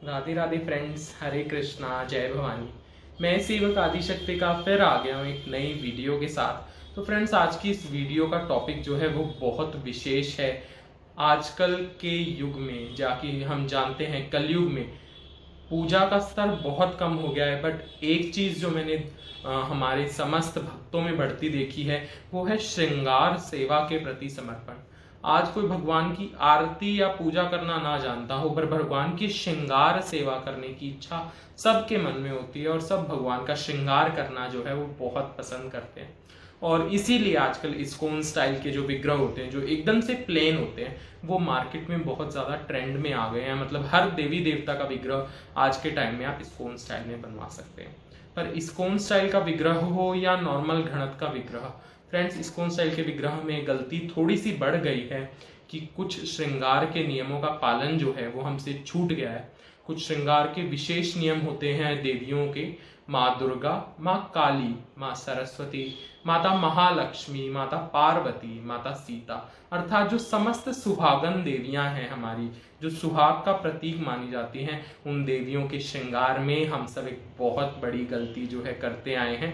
Radhe Radhe friends, हरे कृष्णा, जय भवानी। मैं सेवक आदिशक्ति का फिर आ गया हूँ एक नई वीडियो के साथ। तो फ्रेंड्स, आज की इस वीडियो का टॉपिक जो है वो बहुत विशेष है। आजकल के युग में जाके हम जानते हैं, कलयुग में पूजा का स्तर बहुत कम हो गया है। बट एक चीज जो मैंने हमारे समस्त भक्तों में बढ़ती देखी है वो है श्रृंगार सेवा के प्रति समर्पण। आज कोई भगवान की आरती या पूजा करना ना जानता हो, पर भगवान की श्रृंगार सेवा करने की इच्छा सबके मन में होती है और सब भगवान का श्रृंगार करना जो है वो बहुत पसंद करते हैं। और इसीलिए आजकल इस्कॉन स्टाइल के जो विग्रह होते हैं, जो एकदम से प्लेन होते हैं, वो मार्केट में बहुत ज्यादा ट्रेंड में आ गए हैं। मतलब हर देवी देवता का विग्रह आज के टाइम में आप इस्कॉन स्टाइल में बनवा सकते हैं। पर इस्कॉन स्टाइल का विग्रह हो या नॉर्मल घड़त का विग्रह, फ्रेंड्स, इस्कॉन स्टाइल के विग्रह में गलती थोड़ी सी बढ़ गई है कि कुछ श्रृंगार के नियमों का पालन जो है वो हमसे छूट गया है। कुछ श्रृंगार के विशेष नियम होते हैं देवियों के, माँ दुर्गा, माँ काली, माँ सरस्वती, माता महालक्ष्मी, माता पार्वती, माता सीता, अर्थात जो समस्त सुहागन देवियां हैं हमारी, जो सुहाग का प्रतीक मानी जाती हैं, उन देवियों के श्रृंगार में हम सब एक बहुत बड़ी गलती जो है करते आए हैं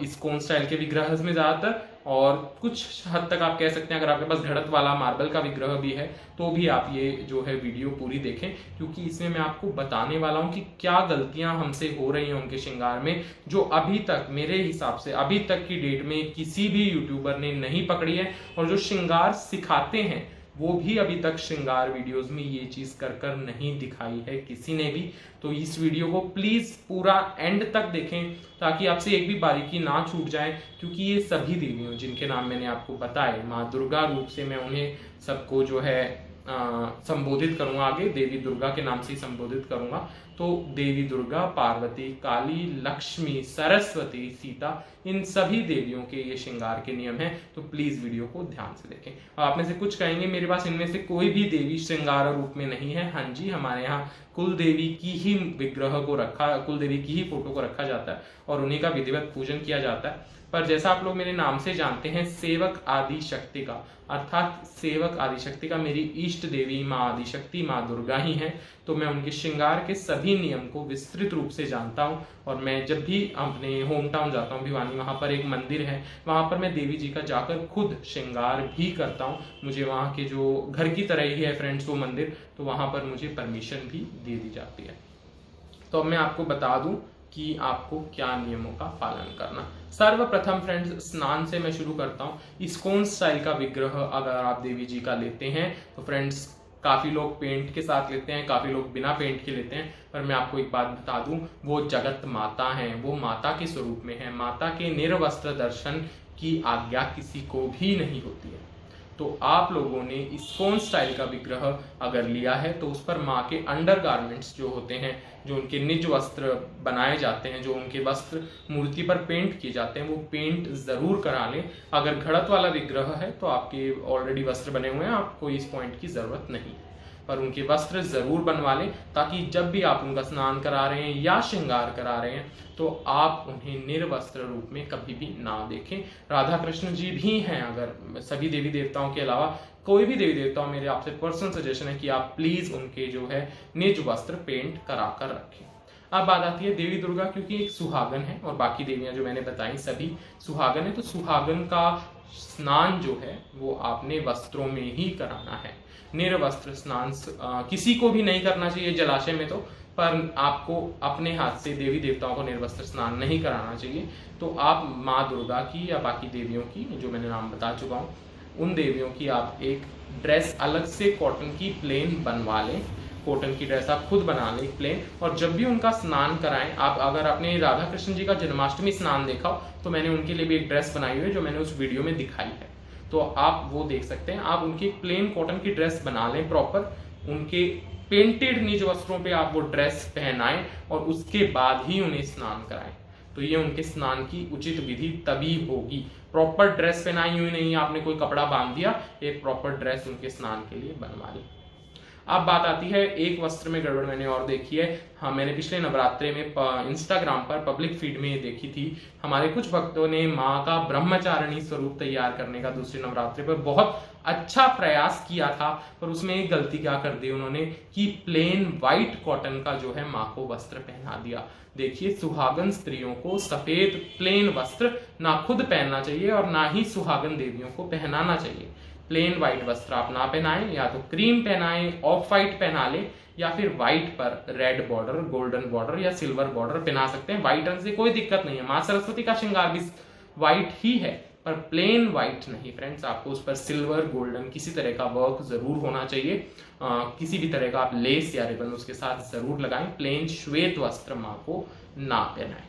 इस्कॉन स्टाइल के विग्रह में ज्यादातर। और कुछ हद तक आप कह सकते हैं, अगर आपके पास घड़त वाला मार्बल का विग्रह भी है तो भी आप ये जो है वीडियो पूरी देखें, क्योंकि इसमें मैं आपको बताने वाला हूं कि क्या गलतियां हमसे हो रही हैं उनके श्रृंगार में, जो अभी तक मेरे हिसाब से अभी तक की डेट में किसी भी यूट्यूबर ने नहीं पकड़ी है। और जो श्रृंगार सिखाते हैं वो भी अभी तक श्रृंगार वीडियोस में ये चीज कर कर नहीं दिखाई है किसी ने भी। तो इस वीडियो को प्लीज पूरा एंड तक देखें ताकि आपसे एक भी बारीकी ना छूट जाए, क्योंकि ये सभी देवियों जिनके नाम मैंने आपको बताए, माँ दुर्गा रूप से मैं उन्हें सबको जो है संबोधित करूंगा, आगे देवी दुर्गा के नाम से ही संबोधित करूंगा। तो देवी दुर्गा, पार्वती, काली, लक्ष्मी, सरस्वती, सीता, इन सभी देवियों के ये श्रृंगार के नियम हैं। तो प्लीज वीडियो को ध्यान से देखें। आप में से कुछ कहेंगे मेरे पास इनमें से कोई भी देवी श्रृंगार रूप में नहीं है। हाँ जी, हमारे यहाँ कुल देवी की ही विग्रह को रखा, कुल देवी की ही फोटो को रखा जाता है और उन्हीं का विधिवत पूजन किया जाता है। पर जैसा आप लोग मेरे नाम से जानते हैं, सेवक आदि शक्ति का, अर्थात सेवक आदि शक्ति का मेरी इष्ट देवी माँ आदिशक्ति, माँ दुर्गा ही है। तो मैं उनके श्रृंगार के सभी नियम को विस्तृत रूप से जानता हूँ। और मैं जब भी अपने होम टाउन जाता हूँ भिवानी, वहाँ पर एक मंदिर है, वहाँ पर मैं देवी जी का जाकर खुद श्रृंगार भी करता हूँ। मुझे वहाँ के जो घर की तरह ही है फ्रेंड्स वो मंदिर, तो वहाँ पर मुझे परमिशन भी दे दी जाती है। तो अब मैं आपको बता दूं कि आपको क्या नियमों का पालन करना। सर्वप्रथम फ्रेंड्स, स्नान से मैं शुरू करता हूँ। इस्कॉन स्टाइल का विग्रह अगर आप देवी जी का लेते हैं तो फ्रेंड्स, काफी लोग पेंट के साथ लेते हैं, काफी लोग बिना पेंट के लेते हैं। पर मैं आपको एक बात बता दूं, वो जगत माता हैं, वो माता के स्वरूप में है। माता के निर्वस्त्र दर्शन की आज्ञा किसी को भी नहीं होती है। तो आप लोगों ने इस्कॉन स्टाइल का विग्रह अगर लिया है तो उस पर माँ के अंडर गारमेंट्स जो होते हैं, जो उनके निज वस्त्र बनाए जाते हैं, जो उनके वस्त्र मूर्ति पर पेंट किए जाते हैं, वो पेंट जरूर करा लें। अगर घड़त वाला विग्रह है तो आपके ऑलरेडी वस्त्र बने हुए हैं, आपको इस पॉइंट की जरूरत नहीं है। पर उनके वस्त्र जरूर बनवा लें, ताकि जब भी आप उनका स्नान करा रहे हैं या श्रृंगार करा रहे हैं तो आप उन्हें निर्वस्त्र रूप में कभी भी ना देखें। राधा कृष्ण जी भी हैं, अगर सभी देवी देवताओं के अलावा कोई भी देवी देवता, मेरे आपसे पर्सनल सजेशन है कि आप प्लीज उनके जो है निज वस्त्र पेंट करा कर रखें। अब बात आती है देवी दुर्गा, क्योंकि एक सुहागन है और बाकी देवियां जो मैंने बताई सभी सुहागन है, तो सुहागन का स्नान जो है वो आपने वस्त्रों में ही कराना है। निर्वस्त्र स्नान किसी को भी नहीं करना चाहिए जलाशय में, तो पर आपको अपने हाथ से देवी देवताओं को निर्वस्त्र स्नान नहीं कराना चाहिए। तो आप माँ दुर्गा की या बाकी देवियों की जो मैंने नाम बता चुका हूँ, उन देवियों की आप एक ड्रेस अलग से कॉटन की प्लेन बनवा लें। कॉटन की ड्रेस आप खुद बना लें प्लेन, और जब भी उनका स्नान कराएं आप, अगर आपने राधा कृष्ण जी का जन्माष्टमी स्नान देखा हो तो मैंने उनके लिए भी एक ड्रेस बनाई हुई है जो मैंने उस वीडियो में दिखाई है, तो आप वो देख सकते हैं। आप उनकी प्लेन कॉटन की ड्रेस बना लें प्रॉपर, उनके पेंटेड निज वस्त्रों पे आप वो ड्रेस पहनाएं और उसके बाद ही उन्हें स्नान कराएं। तो ये उनके स्नान की उचित विधि तभी होगी। प्रॉपर ड्रेस पहनाई हुई नहीं, आपने कोई कपड़ा बांध दिया, एक प्रॉपर ड्रेस उनके स्नान के लिए बनवा ली। अब बात आती है एक वस्त्र में गड़बड़ मैंने और देखी है। हाँ, मैंने पिछले नवरात्रे में इंस्टाग्राम पर पब्लिक फीड में देखी थी। हमारे कुछ भक्तों ने माँ का ब्रह्मचारिणी स्वरूप तैयार करने का दूसरे नवरात्रे पर बहुत अच्छा प्रयास किया था, पर उसमें एक गलती क्या कर दी उन्होंने कि प्लेन व्हाइट कॉटन का जो है माँ को वस्त्र पहना दिया। देखिए, सुहागन स्त्रियों को सफेद प्लेन वस्त्र ना खुद पहनना चाहिए और ना ही सुहागन देवियों को पहनाना चाहिए। प्लेन व्हाइट वस्त्र आप ना पहनाएं, या तो क्रीम पहनाएं, ऑफ व्हाइट पहना ले, या फिर व्हाइट पर रेड बॉर्डर, गोल्डन बॉर्डर या सिल्वर बॉर्डर पहना सकते हैं। व्हाइट रंग से कोई दिक्कत नहीं है, माँ सरस्वती का श्रृंगार भी व्हाइट ही है, पर प्लेन व्हाइट नहीं फ्रेंड्स। आपको उस पर सिल्वर, गोल्डन किसी तरह का वर्क जरूर होना चाहिए। किसी भी तरह का आप लेस या रिबन उसके साथ जरूर लगाएं। प्लेन श्वेत वस्त्र माँ को ना पहनाएं।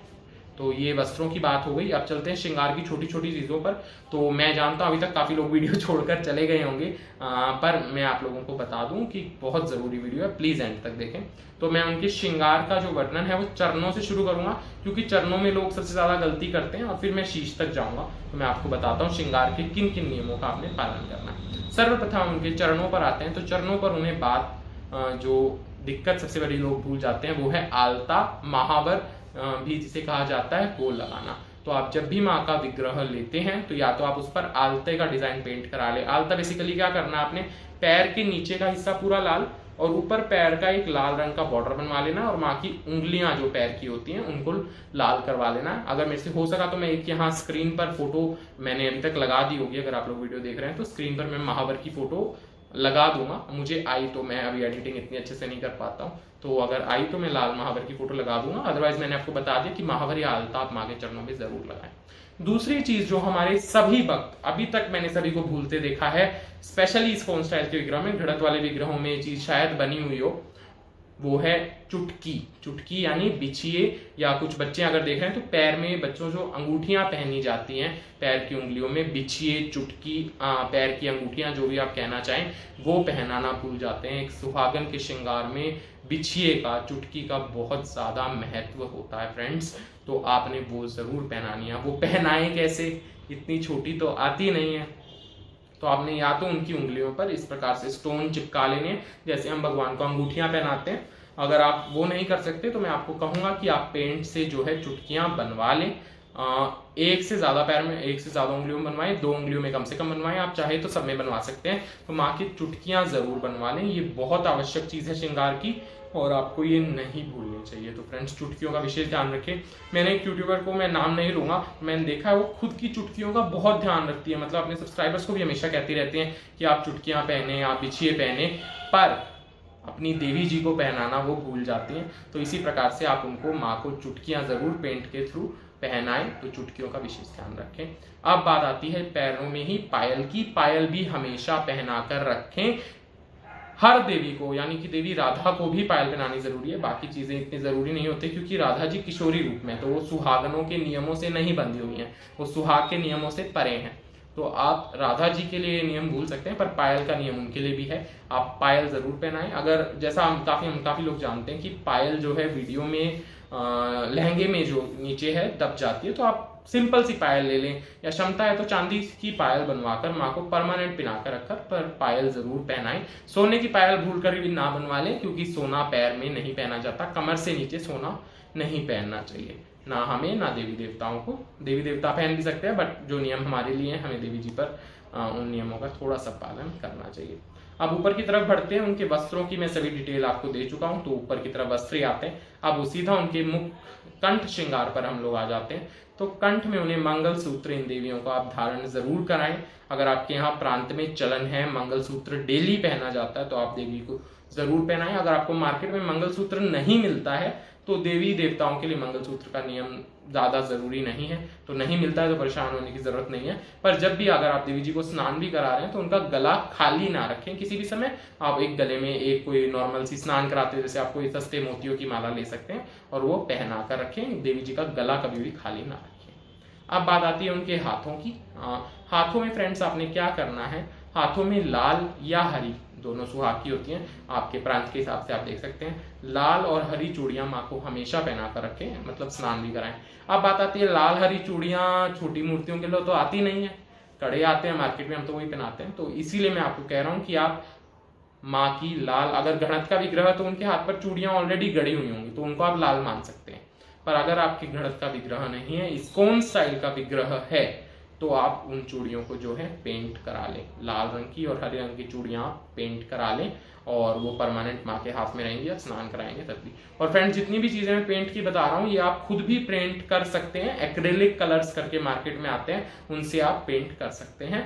तो ये वस्त्रों की बात हो गई। अब चलते हैं श्रृंगार की छोटी छोटी चीजों पर। तो मैं जानता हूं अभी तक काफी लोग वीडियो छोड़कर चले गए होंगे, पर मैं आप लोगों को बता दूं कि बहुत जरूरी वीडियो है, प्लीज एंड तक देखें। तो मैं उनके श्रृंगार का जो वर्णन है वो चरणों से शुरू करूंगा, क्योंकि चरणों में लोग सबसे ज्यादा गलती करते हैं, और फिर मैं शीश तक जाऊंगा। तो मैं आपको बताता हूँ श्रृंगार के किन किन नियमों का आपने पालन करना है। सर्वप्रथम उनके चरणों पर आते हैं। तो चरणों पर उन्हें बात जो दिक्कत सबसे बड़ी लोग भूल जाते हैं वो है आलता, महावर भी जिसे कहा जाता है, वो लगाना। तो आप जब भी माँ का विग्रह लेते हैं तो या तो आप उस पर आलते का डिजाइन पेंट करा ले। आलता बेसिकली क्या करना है, आपने पैर के नीचे का हिस्सा पूरा लाल और ऊपर पैर का एक लाल रंग का बॉर्डर बनवा लेना, और माँ की उंगलियां जो पैर की होती हैं उनको लाल करवा लेना। अगर मेरे से हो सका तो मैं एक यहाँ स्क्रीन पर फोटो मैंने अभी तक लगा दी होगी, अगर आप लोग वीडियो देख रहे हैं तो स्क्रीन पर मैं महावर की फोटो लगा दूंगा। मुझे आई तो, मैं अभी एडिटिंग इतनी अच्छे से नहीं कर पाता हूँ, तो अगर आई तो मैं लाल महावर की फोटो लगा दूंगा। अदरवाइज मैंने आपको बता दिया कि महावर या आलता आप माँ के चरणों में जरूर लगाएं। दूसरी चीज जो हमारे सभी भक्त अभी तक मैंने सभी को भूलते देखा है, स्पेशली स्पोन स्टाइल के विग्रह में, घड़त वाले विग्रहों में ये चीज शायद बनी हुई हो, वो है चुटकी। चुटकी यानी बिछिए, या कुछ बच्चे अगर देख रहे हैं तो पैर में बच्चों जो अंगूठियां पहनी जाती हैं पैर की उंगलियों में, बिछिए, चुटकी, पैर की अंगूठियां, जो भी आप कहना चाहें, वो पहनाना भूल जाते हैं। एक सुहागन के श्रृंगार में बिछिए का, चुटकी का बहुत ज्यादा महत्व होता है फ्रेंड्स, तो आपने वो जरूर पहनानी है। वो पहनाएं कैसे, इतनी छोटी तो आती नहीं है, तो आपने या तो उनकी उंगलियों पर इस प्रकार से स्टोन चिपका लेने, जैसे हम भगवान को अंगूठियां पहनाते हैं। अगर आप वो नहीं कर सकते तो मैं आपको कहूंगा कि आप पेंट से जो है चुटकियां बनवा लें। एक से ज्यादा पैर में, एक से ज्यादा उंगलियों में बनवाएं, 2 उंगलियों में कम से कम बनवाएं, आप चाहे तो सब में बनवा सकते हैं। तो माँ की चुटकियां जरूर बनवा लें, ये बहुत आवश्यक चीज है श्रृंगार की, और आपको ये नहीं भूलनी चाहिए। तो फ्रेंड्स, चुटकियों का विशेष ध्यान रखें। मैंने एक यूट्यूबर को, मैं नाम नहीं लूंगा, मैंने देखा है वो खुद की चुटकियों का बहुत ध्यान रखती है। मतलब अपने सब्सक्राइबर्स को भी हमेशा कहती रहती हैं कि आप चुटकियां पहने, आप बिछिए पहने, पर अपनी देवी जी को पहनाना वो भूल जाती हैं। तो इसी प्रकार से आप उनको, माँ को चुटकियां जरूर पेंट के थ्रू पहनाएं। तो चुटकियों का विशेष ध्यान रखें। अब बात आती है पैरों में ही पायल की। पायल भी हमेशा पहना कर रखें। हर देवी को, यानी कि देवी राधा को भी पायल पहनानी जरूरी है। बाकी चीजें इतनी जरूरी नहीं होती, क्योंकि राधा जी किशोरी रूप में, तो वो सुहागनों के नियमों से नहीं बंधी हुई हैं, वो सुहाग के नियमों से परे हैं। तो आप राधा जी के लिए नियम भूल सकते हैं, पर पायल का नियम उनके लिए भी है। आप पायल जरूर पहनाएं। अगर जैसा हम काफी लोग जानते हैं कि पायल जो है वीडियो में लहंगे में जो नीचे है दब जाती है, तो आप सिंपल सी पायल ले लें, या क्षमता है तो चांदी की पायल बनवाकर माँ को परमानेंट पिना कर रखकर पर पायल जरूर पहनाएं। सोने की पायल भूल कर भी ना बनवा लें, क्योंकि सोना पैर में नहीं पहना जाता, कमर से नीचे सोना नहीं पहनना चाहिए, ना हमें ना देवी देवताओं को। देवी देवता पहन भी सकते हैं, बट जो नियम हमारे लिए हैं, हमें देवी जी पर उन नियमों का थोड़ा सा पालन करना चाहिए। अब ऊपर की तरफ बढ़ते हैं। उनके वस्त्रों की मैं सभी डिटेल आपको दे चुका हूं, तो ऊपर की तरफ वस्त्र आते हैं। अब सीधा उनके मुख कंठ श्रृंगार पर हम लोग आ जाते हैं। तो कंठ में उन्हें मंगल सूत्र इन देवियों को आप धारण जरूर कराएं। अगर आपके यहाँ प्रांत में चलन है, मंगल सूत्र डेली पहना जाता है, तो आप देवी को जरूर पहनाएं। अगर आपको मार्केट में मंगल सूत्र नहीं मिलता है, तो देवी देवताओं के लिए मंगलसूत्र का नियम ज्यादा जरूरी नहीं है, तो नहीं मिलता है तो परेशान होने की जरूरत नहीं है। पर जब भी अगर आप देवी जी को स्नान भी करा रहे हैं तो उनका गला खाली ना रखें किसी भी समय। आप एक गले में एक कोई नॉर्मल सी स्नान कराते हैं, जैसे आप कोई सस्ते मोतियों की माला ले सकते हैं और वो पहना कर रखें। देवी जी का गला कभी भी खाली ना रखें। अब बात आती है उनके हाथों की। हाथों में फ्रेंड्स आपने क्या करना है, हाथों में लाल या हरी, दोनों सुहाग की होती हैं, आपके प्रांत के हिसाब से आप देख सकते हैं। लाल और हरी चूड़ियां माँ को हमेशा पहना कर रखें, मतलब स्नान भी कराएं। अब बात आती है लाल हरी चूड़ियां छोटी मूर्तियों के लिए तो आती नहीं है, कड़े आते हैं मार्केट में, हम तो वही पहनाते हैं। तो इसीलिए मैं आपको कह रहा हूँ कि आप माँ की लाल, अगर घड़त का विग्रह तो उनके हाथ पर चूड़ियां ऑलरेडी गड़ी हुई होंगी तो उनको आप लाल मान सकते हैं। पर अगर आपके घड़त का विग्रह नहीं है, इस्कॉन स्टाइल का विग्रह है, तो आप उन चूड़ियों को जो है पेंट करा लें। लाल रंग की और हरे रंग की चूड़ियां आप पेंट करा लें और वो परमानेंट माँ के हाथ में रहेंगी, आप स्नान कराएंगे तब भी। और फ्रेंड्स, जितनी भी चीजें मैं पेंट की बता रहा हूँ ये आप खुद भी पेंट कर सकते हैं। एक्रेलिक कलर्स करके मार्केट में आते हैं, उनसे आप पेंट कर सकते हैं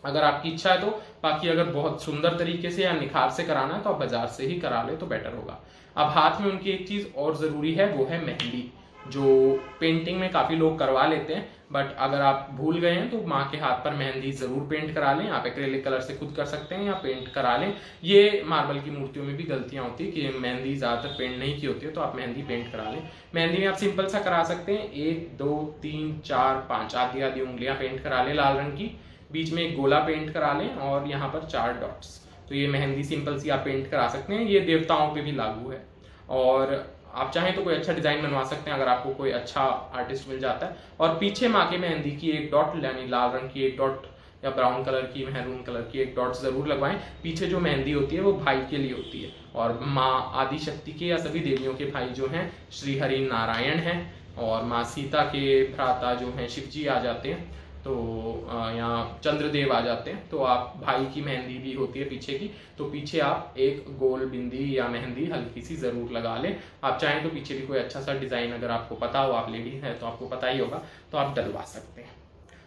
अगर आपकी इच्छा है तो। बाकी अगर बहुत सुंदर तरीके से या निखार से कराना है तो आप बाजार से ही करा ले तो बेटर होगा। अब हाथ में उनकी एक चीज और जरूरी है, वो है मेहंदी, जो पेंटिंग में काफी लोग करवा लेते हैं, बट अगर आप भूल गए हैं तो माँ के हाथ पर मेहंदी जरूर पेंट करा लें। आप एक्रेलिक कलर से खुद कर सकते हैं या पेंट करा लें। ये मार्बल की मूर्तियों में भी गलतियां होती है कि मेहंदी ज्यादातर पेंट नहीं की होती है, तो आप मेहंदी पेंट करा लें। मेहंदी में आप सिंपल सा करा सकते हैं, 1 2 3 4 5 आधी आधी उंगलियां पेंट करा लें लाल रंग की, बीच में एक गोला पेंट करा लें और यहाँ पर 4 डॉट्स। तो ये मेहंदी सिंपल सी आप पेंट करा सकते हैं, ये देवताओं पे भी लागू है। और आप चाहें तो कोई अच्छा डिजाइन बनवा सकते हैं अगर आपको कोई अच्छा आर्टिस्ट मिल जाता है। और पीछे माँ के मेहंदी की एक डॉट, यानी लाल रंग की एक डॉट या ब्राउन कलर की, मैरून कलर की एक डॉट जरूर लगवाएं। पीछे जो मेहंदी होती है वो भाई के लिए होती है, और माँ आदि शक्ति के या सभी देवियों के भाई जो हैं श्री हरि नारायण हैं, और माँ सीता के भ्राता जो हैं शिव जी आ जाते हैं, तो यहाँ चंद्रदेव आ जाते हैं। तो आप भाई की मेहंदी भी होती है पीछे की, तो पीछे आप एक गोल बिंदी या मेहंदी हल्की सी जरूर लगा लें। आप चाहें तो पीछे भी कोई अच्छा सा डिजाइन, अगर आपको पता हो, आप लेडी हैं तो आपको पता ही होगा, तो आप डलवा सकते हैं।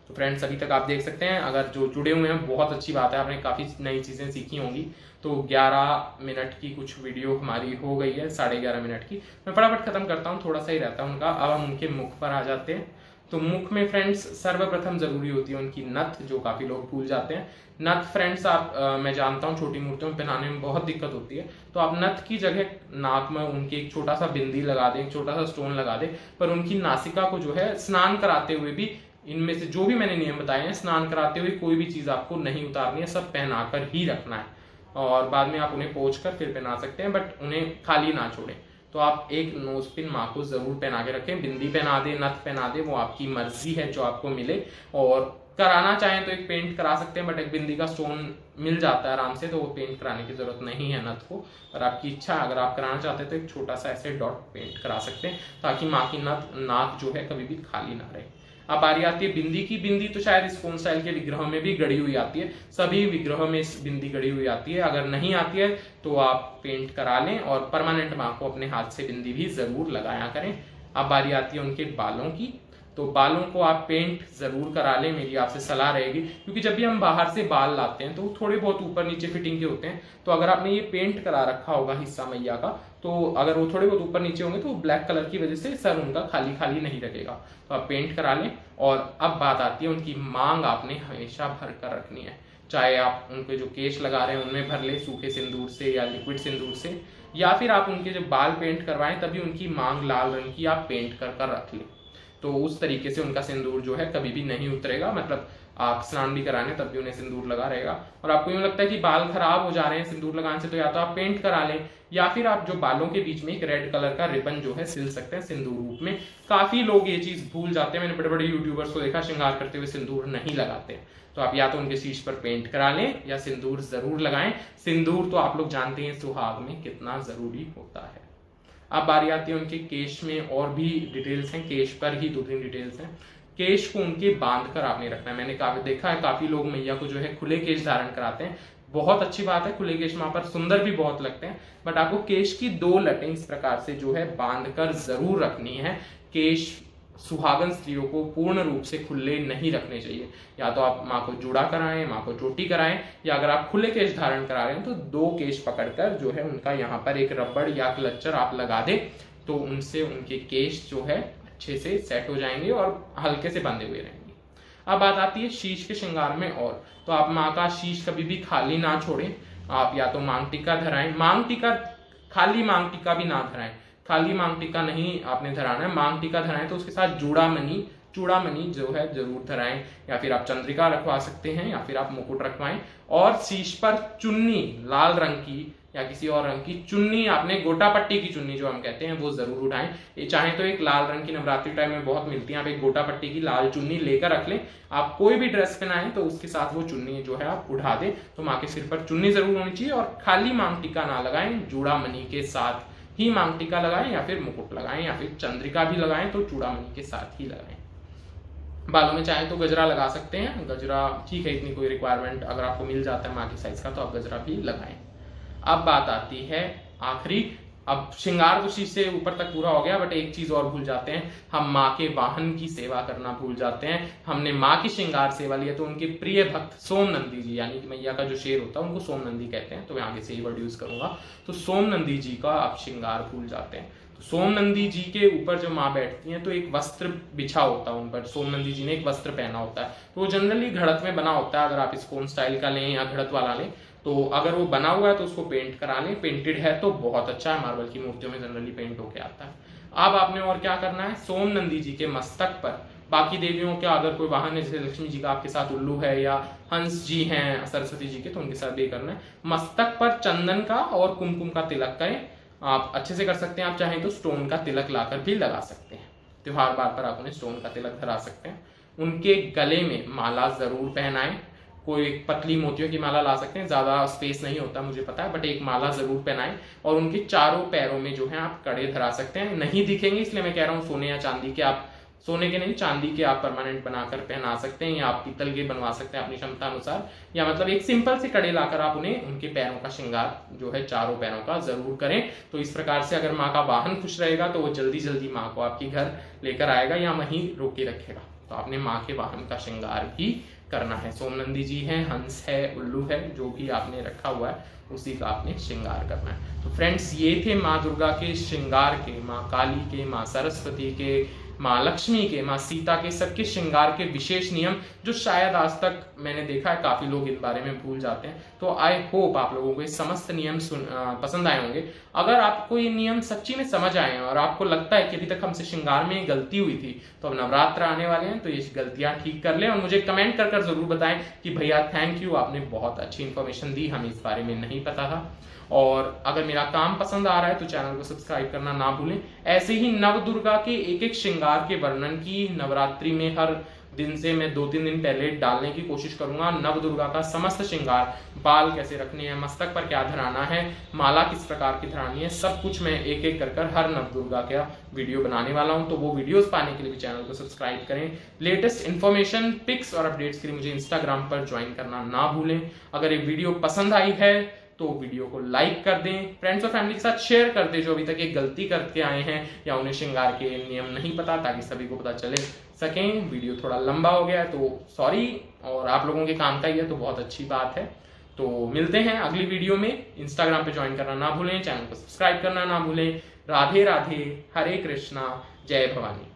तो फ्रेंड्स, अभी तक आप देख सकते हैं, अगर जो जुड़े हुए हैं बहुत अच्छी बात है, आपने काफ़ी नई चीज़ें सीखी होंगी। तो 11 मिनट की कुछ वीडियो हमारी हो गई है, 11.5 मिनट की। मैं फटाफट खत्म करता हूँ, थोड़ा सा ही रहता है उनका। अब हम उनके मुख पर आ जाते हैं। तो मुख में फ्रेंड्स सर्वप्रथम जरूरी होती है उनकी नथ, जो काफ़ी लोग भूल जाते हैं। नथ फ्रेंड्स आप मैं जानता हूँ छोटी मूर्तियों में पहनाने में बहुत दिक्कत होती है, तो आप नथ की जगह नाक में उनके एक छोटा सा बिंदी लगा दें, एक छोटा सा स्टोन लगा दें। पर उनकी नासिका को जो है स्नान कराते हुए भी, इनमें से जो भी मैंने नियम बताए हैं, स्नान कराते हुए कोई भी चीज़ आपको नहीं उतारनी है, सब पहनाकर ही रखना है। और बाद में आप उन्हें पोंछ कर फिर पहना सकते हैं, बट उन्हें खाली ना छोड़ें। तो आप एक नोज पिन माँ को जरूर पहना के रखें, बिंदी पहना दे, नथ पहना दे, वो आपकी मर्जी है जो आपको मिले। और कराना चाहें तो एक पेंट करा सकते हैं, बट एक बिंदी का स्टोन मिल जाता है आराम से, तो वो पेंट कराने की जरूरत नहीं है नथ को। और आपकी इच्छा, अगर आप कराना चाहते हैं तो एक छोटा सा ऐसे डॉट पेंट करा सकते हैं, ताकि माँ की नाक जो है कभी भी खाली ना रहे। अब बारी आती है बिंदी की। बिंदी तो शायद इस्कॉन स्टाइल के विग्रह में भी गड़ी हुई आती है, सभी विग्रह में इस बिंदी गड़ी हुई आती है। अगर नहीं आती है तो आप पेंट करा लें, और परमानेंट माँ को अपने हाथ से बिंदी भी जरूर लगाया करें। अब बारी आती है उनके बालों की। तो बालों को आप पेंट जरूर करा लें, मेरी आपसे सलाह रहेगी, क्योंकि जब भी हम बाहर से बाल लाते हैं तो थोड़े बहुत ऊपर नीचे फिटिंग के होते हैं। तो अगर आपने ये पेंट करा रखा होगा हिस्सा मैया का, तो अगर वो थोड़े बहुत ऊपर नीचे होंगे तो ब्लैक कलर की वजह से सर उनका खाली खाली नहीं लगेगा, तो आप पेंट करा लें। और अब बात आती है उनकी मांग आपने हमेशा भर कर रखनी है। चाहे आप उनके जो केश लगा रहे हैं उनमें भर ले सूखे सिंदूर से या लिक्विड सिंदूर से, या फिर आप उनके जो बाल पेंट करवाएं तभी उनकी मांग लाल रंग की आप पेंट कर रख लें। तो उस तरीके से उनका सिंदूर जो है कभी भी नहीं उतरेगा, मतलब आप स्नान भी कराने तब भी उन्हें सिंदूर लगा रहेगा। और आपको यूं लगता है कि बाल खराब हो जा रहे हैं सिंदूर लगाने से, तो या तो आप पेंट करा लें, या फिर आप जो बालों के बीच में एक रेड कलर का रिबन जो है सिल सकते हैं सिंदूर रूप में। काफी लोग ये चीज भूल जाते हैं, मैंने बड़े बड़े यूट्यूबर्स को देखा श्रृंगार करते हुए सिंदूर नहीं लगाते। तो आप या तो उनके शीश पर पेंट करा लें या सिंदूर जरूर लगाएं। सिंदूर तो आप लोग जानते हैं सुहाग में कितना जरूरी होता है। अब बारी आती है उनके केश में, और भी डिटेल्स हैं, केश पर ही 2-3 डिटेल्स हैं। केश को उनके बांध कर आपने रखना है। मैंने देखा है काफी लोग मैया को जो है खुले केश धारण कराते हैं, बहुत अच्छी बात है, खुले केश वहां पर सुंदर भी बहुत लगते हैं, बट आपको केश की 2 लटें इस प्रकार से जो है बांध कर जरूर रखनी है। केश सुहागन स्त्रियों को पूर्ण रूप से खुले नहीं रखने चाहिए। या तो आप माँ को जूड़ा कराएं, माँ को चोटी कराएं, या अगर आप खुले केश धारण करा रहे हैं तो 2 केश पकड़कर जो है उनका यहाँ पर एक रबड़ या क्लचर आप लगा दें, तो उनसे उनके केश जो है अच्छे से सेट हो जाएंगे और हल्के से बंधे हुए रहेंगे। अब बात आती है शीश के श्रृंगार में, और तो आप माँ का शीश कभी भी खाली ना छोड़ें। आप या तो मांग टीका धराएं, मांग टीका खाली मांग टीका भी ना धराएं, खाली मांग टीका नहीं आपने धराना है। मांग टीका धराएं तो उसके साथ चूड़ामणि जो है जरूर धराएं, या फिर आप चंद्रिका रखवा सकते हैं, या फिर आप मुकुट रखवाएं। और शीश पर चुन्नी लाल रंग की या किसी और रंग की चुन्नी, आपने गोटा पट्टी की चुन्नी जो हम कहते हैं वो जरूर उठाएं। ये चाहे तो एक लाल रंग की नवरात्रि टाइम में बहुत मिलती है, आप एक गोटा पट्टी की लाल चुन्नी लेकर रख लें। आप कोई भी ड्रेस पहनाएं तो उसके साथ वो चुन्नी जो है आप उठा दें। तो माँ के सिर पर चुन्नी जरूर होनी चाहिए, और खाली मांग टीका ना लगाएं, चूड़ामणि के साथ ही मांग टीका लगाएं, या फिर मुकुट लगाएं, या फिर चंद्रिका भी लगाएं तो चूड़ामणि के साथ ही लगाएं। बालों में चाहे तो गजरा लगा सकते हैं, गजरा ठीक है, इतनी कोई रिक्वायरमेंट अगर आपको मिल जाता है माँ के साइज का तो आप गजरा भी लगाएं। अब बात आती है आखिरी, अब श्रृंगार तो शीश से ऊपर तक पूरा हो गया, बट एक चीज और भूल जाते हैं, हम माँ के वाहन की सेवा करना भूल जाते हैं। हमने माँ की श्रृंगार सेवा लिया तो उनके प्रिय भक्त सोम नंदी जी, यानी कि मैया का जो शेर होता है उनको सोम नंदी कहते हैं, तो मैं आगे से ही वर्ड यूज करूंगा। तो सोम नंदी जी का आप श्रृंगार भूल जाते हैं। तो सोम नंदी जी के ऊपर जब माँ बैठती हैं तो एक वस्त्र बिछा होता है उन पर, सोम नंदी जी ने एक वस्त्र पहना होता है, तो वो जनरली घड़त में बना होता है। अगर आप स्कोन स्टाइल का लें या घड़त वाला लें, तो अगर वो बना हुआ है तो उसको पेंट करा लें, पेंटेड है तो बहुत अच्छा है, मार्बल की मूर्तियों में जनरली पेंट होके आता है। अब आपने और क्या करना है, सोम नंदी जी के मस्तक पर, बाकी देवियों का अगर कोई वाहन है जैसे लक्ष्मी जी का आपके साथ उल्लू है या हंस जी हैं सरस्वती जी के, तो उनके साथ भी करना है, मस्तक पर चंदन का और कुमकुम का तिलक करें। आप अच्छे से कर सकते हैं, आप चाहें तो स्टोन का तिलक लाकर भी लगा सकते हैं, त्योहार बार पर आप उन्हें स्टोन का तिलक धरा सकते हैं। उनके गले में माला जरूर पहनाएं, कोई पतली मोतियों की माला ला सकते हैं, ज्यादा स्पेस नहीं होता मुझे पता है, बट एक माला जरूर पहनाएं। और उनके चारों पैरों में जो है आप कड़े धरा सकते हैं, नहीं दिखेंगे इसलिए मैं कह रहा हूँ, सोने या चांदी के, आप सोने के नहीं चांदी के आप परमानेंट बनाकर पहना सकते हैं, या आप पीतल के बनवा सकते हैं अपनी क्षमता अनुसार, या मतलब एक सिंपल से कड़े लाकर आप उन्हें उनके पैरों का श्रृंगार जो है चारों पैरों का जरूर करें। तो इस प्रकार से अगर माँ का वाहन खुश रहेगा तो वो जल्दी जल्दी माँ को आपके घर लेकर आएगा या वहीं रोके रखेगा। तो आपने माँ के वाहन का श्रृंगार भी करना है। सोम नंदी जी है, हंस है, उल्लू है, जो भी आपने रखा हुआ है उसी का आपने श्रृंगार करना है। तो फ्रेंड्स ये थे माँ दुर्गा के श्रृंगार के, माँ काली के, माँ सरस्वती के, माँ लक्ष्मी के, माँ सीता के, सबके श्रृंगार के विशेष नियम, जो शायद आज तक मैंने देखा है काफी लोग इन बारे में भूल जाते हैं। तो आई होप आप लोगों को ये समस्त नियम पसंद आए होंगे। अगर आपको ये नियम सच्ची में समझ आए हैं और आपको लगता है कि अभी तक हमसे श्रृंगार में गलती हुई थी, तो अब नवरात्र आने वाले हैं तो ये गलतियां ठीक कर लें, और मुझे कमेंट कर जरूर बताएं कि भैया थैंक यू, आपने बहुत अच्छी इन्फॉर्मेशन दी, हमें इस बारे में नहीं पता था। और अगर मेरा काम पसंद आ रहा है तो चैनल को सब्सक्राइब करना ना भूलें। ऐसे ही नव दुर्गा के एक एक श्रृंगार के वर्णन की नवरात्रि में हर दिन से मैं 2-3 दिन पहले डालने की कोशिश करूंगा। नव दुर्गा का समस्त श्रृंगार, बाल कैसे रखने हैं, मस्तक पर क्या धराना है, माला किस प्रकार की धरानी है, सब कुछ मैं एक एक कर हर नव दुर्गा का वीडियो बनाने वाला हूं। तो वो वीडियोस पाने के लिए भी चैनल को सब्सक्राइब करें। लेटेस्ट इन्फॉर्मेशन, पिक्स और अपडेट्स के लिए मुझे इंस्टाग्राम पर ज्वाइन करना ना भूलें। अगर ये वीडियो पसंद आई है तो वीडियो को लाइक कर दें, फ्रेंड्स और फैमिली के साथ शेयर कर दें जो अभी तक एक गलती करके आए हैं या उन्हें श्रृंगार के नियम नहीं पता, ताकि सभी को पता चले सकें। वीडियो थोड़ा लंबा हो गया है तो सॉरी, और आप लोगों के काम का ही है तो बहुत अच्छी बात है। तो मिलते हैं अगली वीडियो में। इंस्टाग्राम पे ज्वाइन करना ना भूलें, चैनल को सब्सक्राइब करना ना भूलें। राधे राधे, हरे कृष्णा, जय भवानी।